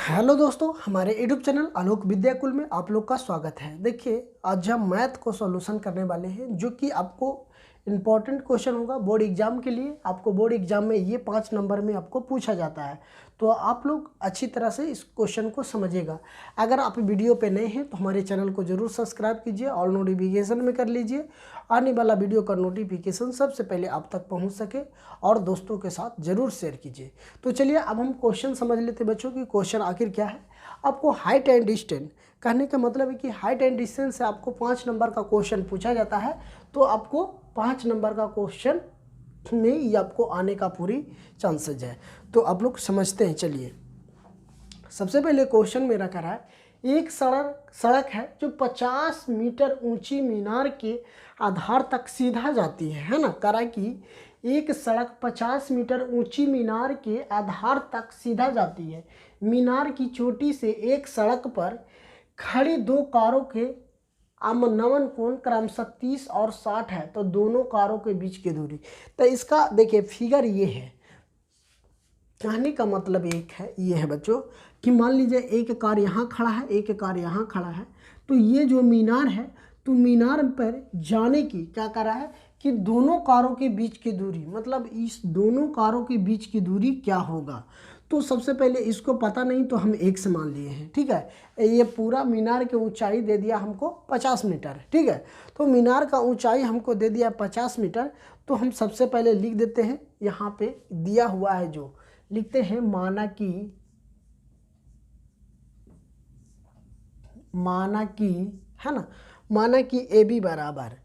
Hello दोस्तों, हमारे YouTube channel आलोक विद्याकुल में आप लोग का स्वागत है। देखिए, आज हम मैथ को सॉल्यूशन करने वाले हैं, जो कि आपको इम्पॉर्टेंट क्वेश्चन होगा बोर्ड एग्जाम के लिए। आपको बोर्ड एग्जाम में ये 5 नंबर में आपको पूछा जाता है, तो आप लोग अच्छी तरह से इस क्वेश्चन को समझिएगा। अगर आप वीडियो पे नए हैं तो हमारे चैनल को जरूर सब्सक्राइब कीजिए और नोटिफिकेशन में कर लीजिए, आने वाला वीडियो का नोटिफिकेशन सबसे पहले आप तक पहुंच सके, और दोस्तों के साथ ज़रूर शेयर कीजिए। तो चलिए अब हम क्वेश्चन समझ लेते हैं बच्चों की क्वेश्चन आखिर क्या है। आपको हाइट एंड डिस्टेंस कहने का मतलब है कि हाइट एंड डिस्टेंस से आपको 5 नंबर का क्वेश्चन पूछा जाता है, तो आपको 5 नंबर का क्वेश्चन में ये आपको आने का पूरी चांसेज है। तो आप लोग समझते हैं। चलिए, सबसे पहले क्वेश्चन मेरा कह रहा है, एक सड़क है जो 50 मीटर ऊंची मीनार के आधार तक सीधा जाती है ना। कह रहा है कि एक सड़क 50 मीटर ऊंची मीनार के आधार तक सीधा जाती है। मीनार की चोटी से एक सड़क पर खड़ी दो कारों के आमनवन कोण क्रमशः 30 और 60 है, तो दोनों कारों के बीच की दूरी। तो इसका देखिए फिगर ये है। कहने का मतलब एक है, ये है बच्चों कि मान लीजिए एक कार यहाँ खड़ा है, एक कार यहाँ खड़ा है, तो ये जो मीनार है, तो मीनार पर जाने की क्या कर रहा है कि दोनों कारों के बीच की दूरी, मतलब इस दोनों कारों के बीच की दूरी क्या होगा। तो सबसे पहले इसको पता नहीं तो हम एक से मान लिए हैं, ठीक है। ये पूरा मीनार की ऊंचाई दे दिया हमको 50 मीटर, ठीक है। तो मीनार का ऊंचाई हमको दे दिया 50 मीटर। तो हम सबसे पहले लिख देते हैं, यहाँ पे दिया हुआ है जो लिखते हैं, माना कि है ना, माना कि ए बी बराबर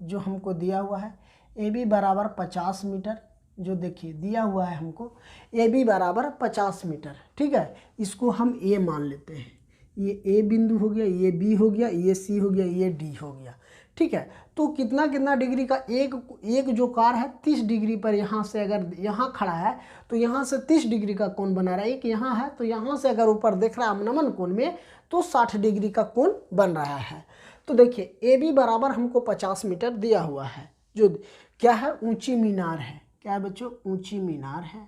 जो हमको दिया हुआ है, ए बी बराबर 50 मीटर, जो देखिए दिया हुआ है हमको ए बी बराबर 50 मीटर, ठीक है। इसको हम ए मान लेते हैं। ये ए बिंदु हो गया, ये बी हो गया, ये सी हो गया, ये डी हो गया, ठीक है। तो कितना डिग्री का एक जो कार है 30 डिग्री पर, यहाँ से अगर यहाँ खड़ा है तो यहाँ से 30 डिग्री का कोण बना रहा है। एक यहाँ है तो यहाँ से अगर ऊपर देख रहा है नमन कोण में, तो 60 डिग्री का कोण बन रहा है। तो देखिए ए बी बराबर हमको 50 मीटर दिया हुआ है, जो क्या है, ऊंची मीनार है। क्या है बच्चों, ऊंची मीनार है,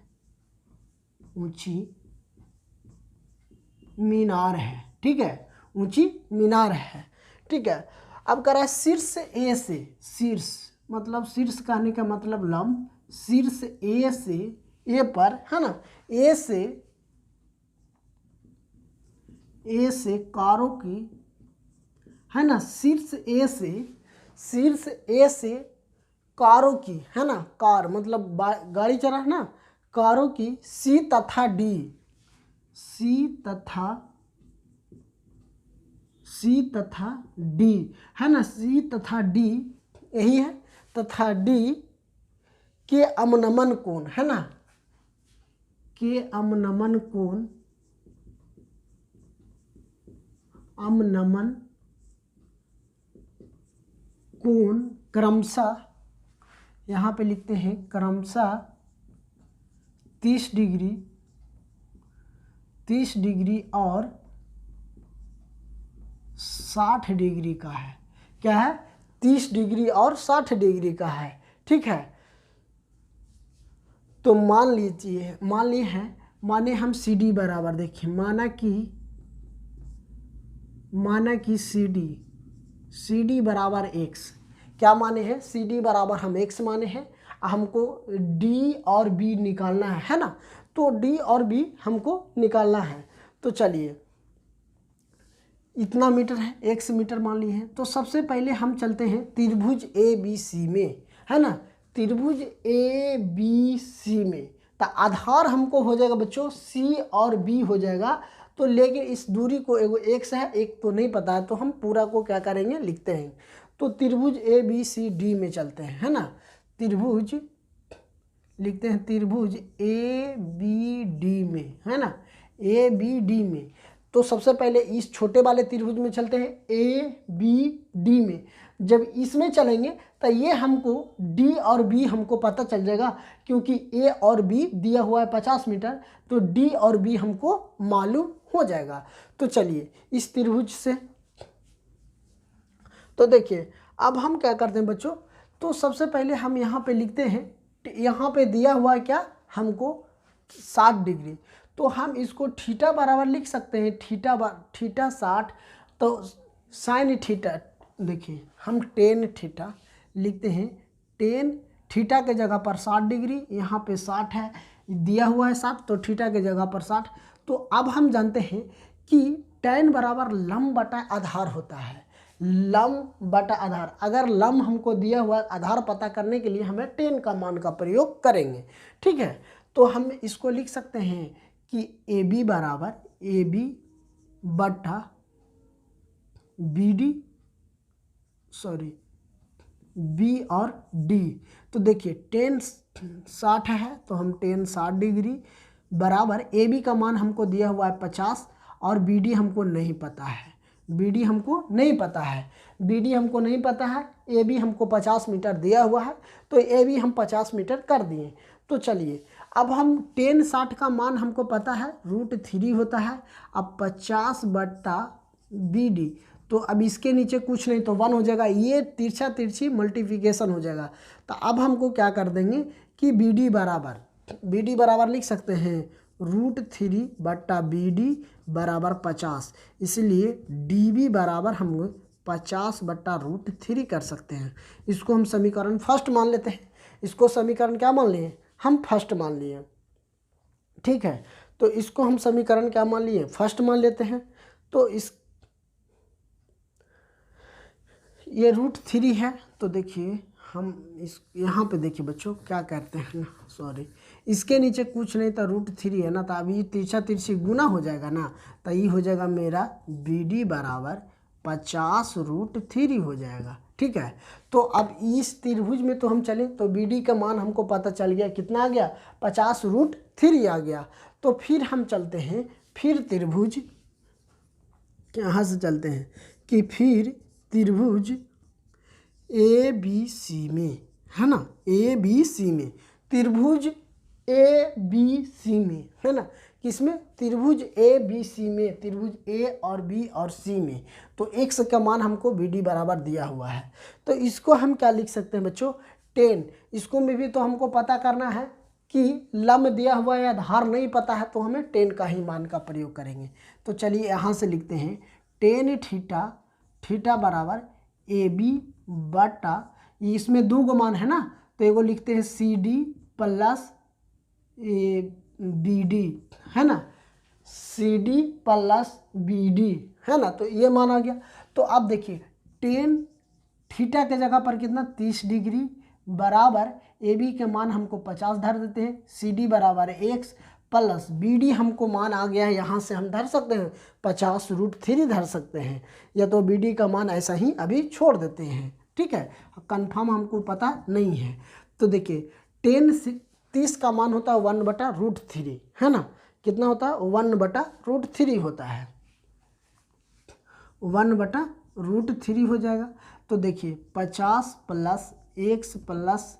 ऊंची मीनार है, ठीक है, ऊंची मीनार है, ठीक है। अब कह रहा है शीर्ष ए से, शीर्ष मतलब शीर्ष कहने का मतलब लंब, शीर्ष ए से ए पर है ना, ए से कारों की है ना, शीर्ष ए से कारों की है ना, कार मतलब गाड़ी चला है ना, कारों की सी तथा डी है ना, सी तथा डी यही है, तथा डी के अवनमन कोण है ना, के अवनमन कोण क्रमशः, यहाँ पे लिखते हैं क्रमशः 30 डिग्री और 60 डिग्री का है। क्या है, 30 डिग्री और 60 डिग्री का है, ठीक है। तो माने हम सी डी बराबर, देखिए माना कि सी डी बराबर x, क्या माने हैं, सी डी बराबर हम x माने हैं। हमको डी और बी निकालना है ना, तो डी और बी हमको निकालना है। तो चलिए, इतना मीटर है, x मीटर मान लिए हैं। तो सबसे पहले हम चलते हैं त्रिभुज ए बी सी में, है ना, त्रिभुज ए बी सी में। तो आधार हमको हो जाएगा बच्चों सी और बी हो जाएगा। तो लेकिन इस दूरी को एगो x है, एक तो नहीं पता है, तो हम पूरा को क्या करेंगे, लिखते हैं। तो त्रिभुज ए बी सी डी में चलते हैं, है ना, त्रिभुज लिखते हैं, त्रिभुज ए बी डी में, है ना, ए बी डी में। तो सबसे पहले इस छोटे वाले त्रिभुज में चलते हैं, ए बी डी में। जब इसमें चलेंगे तो ये हमको डी और बी हमको पता चल जाएगा, क्योंकि ए और बी दिया हुआ है 50 मीटर, तो डी और बी हमको मालूम हो जाएगा। तो चलिए इस त्रिभुज से, तो देखिए अब हम क्या करते हैं बच्चों, तो सबसे पहले हम यहाँ पे लिखते हैं, यहाँ पे दिया हुआ है क्या हमको 60 डिग्री, तो हम इसको थीटा बराबर लिख सकते हैं थीटा 60, तो साइन थीटा, देखिए हम टेन थीटा लिखते हैं, टेन थीटा के जगह पर 60 डिग्री, यहाँ पे 60 है, दिया हुआ है 60, तो थीटा के जगह पर 60। तो अब हम जानते हैं कि tan बराबर लंब बटा आधार होता है, लंब बटा आधार। अगर लंब हमको दिया हुआ आधार पता करने के लिए हमें tan का मान का प्रयोग करेंगे, ठीक है। तो हम इसको लिख सकते हैं कि AB बराबर AB बटा BD, सॉरी B और D। तो देखिए tan 60 है, तो हम tan 60 डिग्री बराबर AB का मान हमको दिया हुआ है 50 और BD हमको नहीं पता है, BD हमको नहीं पता है, BD हमको नहीं पता है, AB हमको 50 मीटर दिया हुआ है, तो AB हम 50 मीटर कर दिए। तो चलिए अब हम tan 60 का मान हमको पता है √3 होता है, अब 50 बट्टा BD, तो अब इसके नीचे कुछ नहीं तो 1 हो जाएगा, ये तिरछा तिरछी मल्टीप्लिकेशन हो जाएगा। तो अब हमको क्या कर देंगे कि BD बराबर लिख सकते हैं √3 बट्टा BD बराबर 50, इसलिए DB बराबर हम 50 बट्टा √3 कर सकते हैं। इसको हम समीकरण फर्स्ट मान लेते हैं, इसको समीकरण क्या मान लिए, हम फर्स्ट मान लिए, ठीक है। तो इसको हम समीकरण क्या मान लिए, फर्स्ट मान लेते हैं। तो ये √3 है, तो देखिए हम इस यहाँ पे देखिए बच्चों क्या करते हैं, सॉरी इसके नीचे कुछ नहीं तो √3 है ना, तो अभी तिरछा तिरछी गुना हो जाएगा ना, तो ये हो जाएगा मेरा BD बराबर 50 √3 हो जाएगा, ठीक है। तो अब इस त्रिभुज में तो हम चले तो BD का मान हमको पता चल गया, कितना आ गया 50 √3 आ गया। तो फिर हम चलते हैं, फिर त्रिभुज यहाँ से चलते हैं कि फिर त्रिभुज ABC में, है ना, ABC में, त्रिभुज ABC में, है ना, किसमें, त्रिभुज ABC में, त्रिभुज A और B और C में। तो x का मान हमको BD बराबर दिया हुआ है, तो इसको हम क्या लिख सकते हैं बच्चों, tan। इसको में भी तो हमको पता करना है कि लंब दिया हुआ है, आधार नहीं पता है, तो हमें tan का ही मान का प्रयोग करेंगे। तो चलिए यहाँ से लिखते हैं tan थीटा बराबर AB बटा, इसमें दो गो मान है ना, तो एगो लिखते हैं CD प्लस BD, है ना, CD प्लस BD, है ना, तो ये मान आ गया। तो अब देखिए tan थीटा के जगह पर कितना 30 डिग्री बराबर AB के मान हमको 50 धर देते हैं, CD बराबर x प्लस BD हमको मान आ गया है, यहाँ से हम धर सकते हैं 50 √3 धर सकते हैं, या तो BD का मान ऐसा ही अभी छोड़ देते हैं, ठीक है, कंफर्म हमको पता नहीं है। तो देखिए tan 30 का मान होता है 1 बटा √3, है ना, कितना होता है 1 बटा √3 होता है, 1 बटा √3 हो जाएगा। तो देखिए 50 plus x plus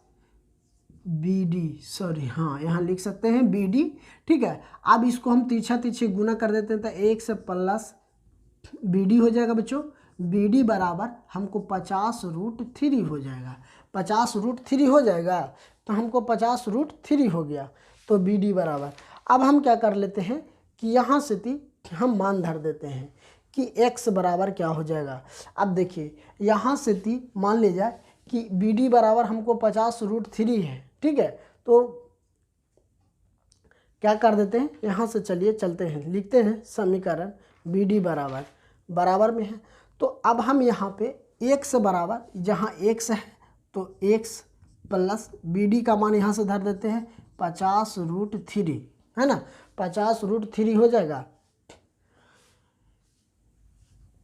BD, sorry हाँ यहाँ लिख सकते हैं BD, ठीक है। अब इसको हम तिरछा तिरछी गुना कर देते हैं, तो x प्लस BD हो जाएगा बच्चों, BD बराबर हमको 50 √3 हो जाएगा, 50 √3 हो जाएगा, तो हमको 50 √3 हो गया। तो BD बराबर, अब हम क्या कर लेते हैं कि यहाँ से हम मान धर देते हैं कि x बराबर क्या हो जाएगा। अब देखिए यहाँ से मान ले जाए कि BD बराबर हमको 50 √3 है, ठीक है। तो क्या कर देते हैं, यहाँ से चलिए चलते हैं, लिखते हैं समीकरण BD बराबर में है। तो अब हम यहाँ पे x बराबर, जहाँ x है तो x प्लस BD का मान यहाँ से धर देते हैं 50 √3, है ना, 50 √3 हो जाएगा।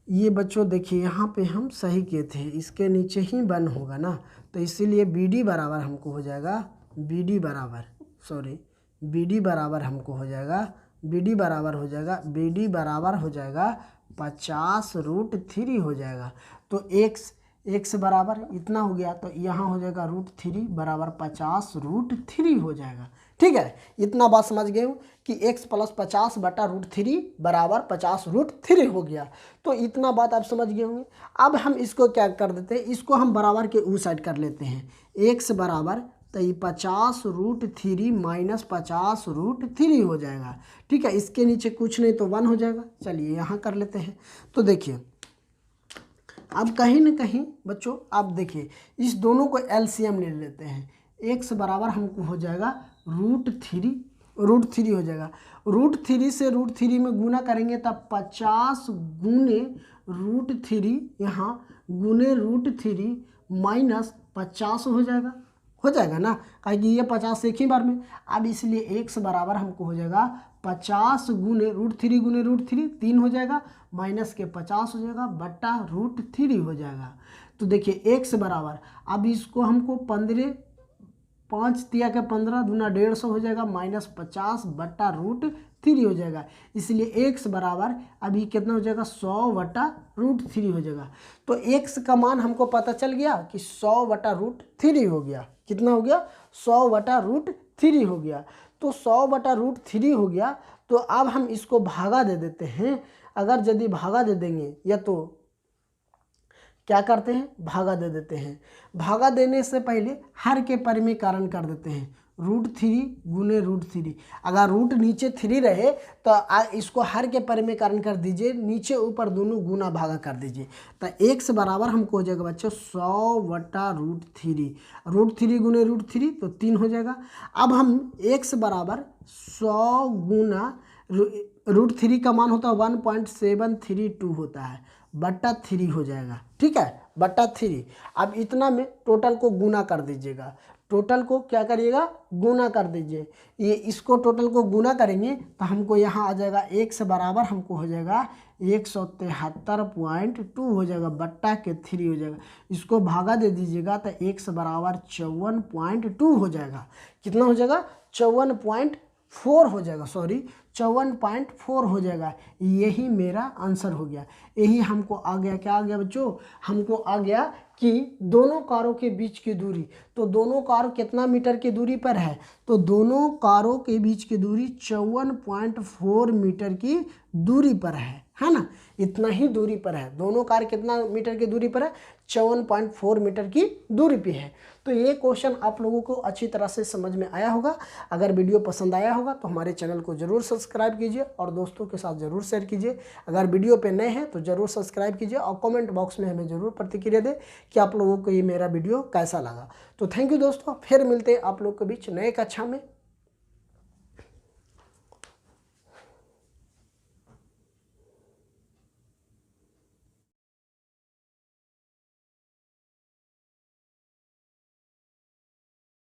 ये बच्चों देखिए यहाँ पे हम सही किए थे, इसके नीचे ही 1 होगा ना, तो इसीलिए BD बराबर हमको हो जाएगा, BD बराबर हमको हो जाएगा, BD बराबर हो जाएगा, BD बराबर हो जाएगा 50 √3 हो जाएगा। तो x बराबर इतना हो गया, तो यहाँ हो जाएगा √3 बराबर 50 √3 हो जाएगा, ठीक है। इतना बात समझ गए हूँ कि x प्लस 50 बटा √3 बराबर 50 √3 हो गया। तो इतना बात आप समझ गए होंगे। अब हम इसको क्या कर देते हैं, इसको हम बराबर के उस साइड कर लेते हैं, x बराबर तो ये 50√3 माइनस 50√3 हो जाएगा। ठीक है, इसके नीचे कुछ नहीं तो 1 हो जाएगा। चलिए यहाँ कर लेते हैं। तो देखिए अब कहीं ना कहीं बच्चों आप देखिए इस दोनों को एलसीएम ले लेते हैं। x बराबर हमको हो जाएगा √3 हो जाएगा। √3 से √3 में गुना करेंगे तब 50 गुने √3 यहाँ गुने √3 माइनस 50 हो जाएगा ना, कहीं कि ये 50 एक ही बार में। अब इसलिए x बराबर हमको हो जाएगा 50 गुने √3 3 हो जाएगा, माइनस के 50 हो जाएगा बट्टा √3 हो जाएगा। तो देखिए x बराबर, अब इसको हमको 15 5 तिया के 15 दूना 150 हो जाएगा, माइनस 50 बट्टा √3 हो जाएगा। इसलिए x बराबर अभी कितना हो जाएगा 100 बट्टा √3 हो जाएगा। तो x का मान हमको पता चल गया कि 100 बट्टा √3 हो गया। कितना हो गया 100 बट्टा √3 हो गया। तो 100 बट्टा √3 हो गया। तो अब हम इसको भागा दे देते हैं। अगर यदि भागा दे देंगे या तो क्या करते हैं भागा दे देते हैं। भागा देने से पहले हर के परिमेयकरण कर देते हैं। √3 गुने √3, अगर रूट नीचे 3 रहे तो इसको हर के परिमेयकरण कर दीजिए, नीचे ऊपर दोनों गुना भागा कर दीजिए। तो x बराबर हमको हो जाएगा बच्चों 100 बट्टा √3, √3 गुने √3 तो 3 हो जाएगा। अब हम x बराबर 100 गुना √3 का मान होता है 1.732 होता है, बट्टा 3 हो जाएगा। ठीक है, बट्टा 3। अब इतना में टोटल को गुना कर दीजिएगा। टोटल को क्या करिएगा गुना कर दीजिए। ये इसको टोटल को गुना करेंगे तो हमको यहाँ आ जाएगा x बराबर हमको हो जाएगा 173.2 हो जाएगा, बट्टा के 3 हो जाएगा। इसको भागा दे दीजिएगा तो x बराबर 54.2 हो जाएगा। कितना हो जाएगा 54.4 हो जाएगा, सॉरी 54.4 हो जाएगा। यही मेरा आंसर हो गया। यही हमको आ गया, क्या आ गया बच्चों, हमको आ गया कि दोनों कारों के बीच की दूरी। तो दोनों कार कितना मीटर की दूरी पर है, तो दोनों कारों के बीच की दूरी 54.4 मीटर की दूरी पर है ना। इतना ही दूरी पर है। दोनों कार कितना मीटर की दूरी पर है 54.4 मीटर की दूरी पे है। तो ये क्वेश्चन आप लोगों को अच्छी तरह से समझ में आया होगा। अगर वीडियो पसंद आया होगा तो हमारे चैनल को ज़रूर सब्सक्राइब कीजिए और दोस्तों के साथ ज़रूर शेयर कीजिए। अगर वीडियो पे नए हैं तो ज़रूर सब्सक्राइब कीजिए और कमेंट बॉक्स में हमें ज़रूर प्रतिक्रिया दें कि आप लोगों को ये मेरा वीडियो कैसा लगा। तो थैंक यू दोस्तों, फिर मिलते हैं आप लोग के बीच नए कक्षा में।